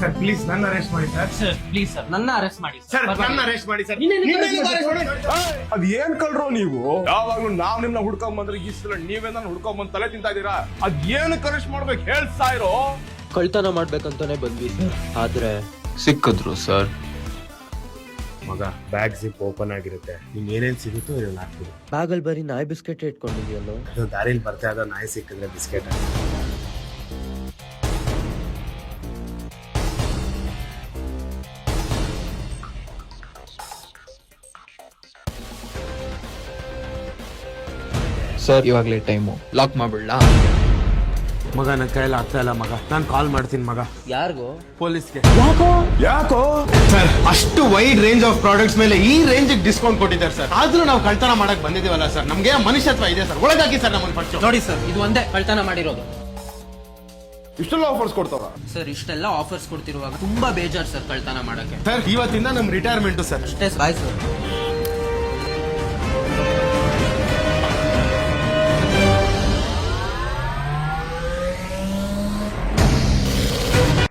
Sir please ನನ್ನ arrest ಮಾಡಿ sir. Sir please sir ನನ್ನ ಅರೆಸ್ಟ್ ಮಾಡಿ ಸರ್ ನನ್ನ ಅರೆಸ್ಟ್ ಮಾಡಿ ಸರ್. ಅದ್ ಏನ್ ಕಳ್ರು ನೀವು? ಯಾವಾಗ್ಲೂ ನಾವ್ ನಿಮ್ನ ಹುಡ್ಕೊಂಡ್ ಬಂದ್ರೆ ಈ ಸಲ ನೀವೇ ನಾನು ಹುಡ್ಕೊಂಡ್ ಬಂದ್ ತಲೆ ತಿಂತಾ ಇದೀರಾ. ಅದ್ ಏನ್ ಕರೆಸ್ಟ್ ಮಾಡ್ಬೇಕು ಹೇಳ್ತಾ ಇರೋ. ಕಳ್ತನ ಮಾಡ್ಬೇಕಂತಾನೆ ಬಂದ್ವಿ ಸರ್, ಆದ್ರೆ ಸಿಕ್ಕಿದ್ರು ಸರ್. ಮಗ ಬ್ಯಾಗ್ ಜಿಪ್ ಓಪನ್ ಆಗಿರುತ್ತೆ, ನಿನ್ ಏನೇನ್ ಸಿಗುತ್ತೋ ಇದನ್ನ ಹಾಕ್ಬಿಡು. ಬ್ಯಾಗಲ್ ಬರೀ ನಾಯಿ ಬಿಸ್ಕೆಟ್ ಇಟ್ಕೊಂಡಿದ್ಯಲ್ಲೋ. ಅದು ದಾರಿಲಿ ಬರ್ತಾ ಇದ್ದ ನಾಯಿ ಸಿಕ್ಕಿದ್ರೆ ಬಿಸ್ಕೆಟ್ ಸರ್ ಇವಾಗ್ಲೇ ಟೈಮು, ಲಾಕ್ ಮಾಡ್ಬಿಡ್ಲಾ? ಮಗ ನನ್ನ ಕೈಯಲ್ಲಿ ಆಗ್ತಾ ಇಲ್ಲ ಮಗ, ನಾನು ಕಾಲ್ ಮಾಡ್ತೀನಿ ಮಗ ಯಾರಿಗೋ? ಪೊಲೀಸ್ಗೆ. ಯಾಕೋ ಸರ್ ಅಷ್ಟು ವೈಡ್ ರೇಂಜ್ ಆಫ್ ಪ್ರಾಡಕ್ಟ್ಸ್ ಮೇಲೆ ಈ ರೇಂಜ್ ಡಿಸ್ಕೌಂಟ್ ಕೊಟ್ಟಿದ್ದಾರೆ ಸರ್. ಆದ್ರೂ ನಾವು ಕಳ್ತನ ಮಾಡಕ್ ಬಂದಿದ್ದೀವಲ್ಲ ಸರ್, ನಮ್ಗೆ ಮನುಷ್ಯತ್ವ ಇದೆ ಸರ್. ಒಳಗಾಕಿ ಸರ್ ನಮ್ಮನ್ನು ಫಸ್ಟ್. ನೋಡಿ ಸರ್, ಇದು ಒಂದೇ ಕಳ್ತನ ಮಾಡಿರೋದು. ಇಷ್ಟೆಲ್ಲ ಆಫರ್ಸ್ ಕೊಡ್ತಾರ ಸರ್ ಇಷ್ಟೆಲ್ಲ ಆಫರ್ಸ್ ಕೊಡ್ತಿರುವಾಗ ತುಂಬಾ ಬೇಜಾರ್ ಸರ್ ಕಳ್ತನ ಮಾಡಕ್ಕೆ. ಸರ್ ಇವತ್ತಿಂದ ನಮ್ ರಿಟೈರ್ಮೆಂಟ್ ಸರ್. ಅಷ್ಟೇ ಬಾಯ್ ಸರ್.